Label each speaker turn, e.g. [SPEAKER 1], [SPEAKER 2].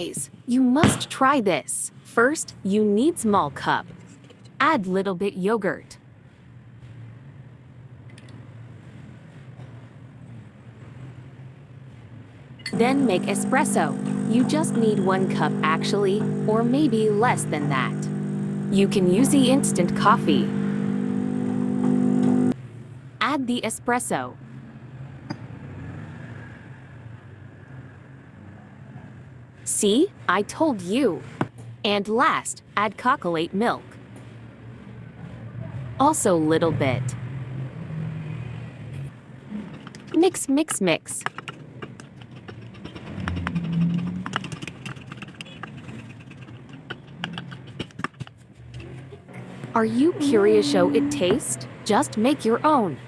[SPEAKER 1] Guys, you must try this. First, you need small cup. Add little bit yogurt. Then make espresso. You just need 1 cup actually, or maybe less than that. You can use the instant coffee. Add the espresso. See, I told you. And last, add coagulate milk. Also little bit. Mix, mix, mix. Are you curious how it tastes? Just make your own.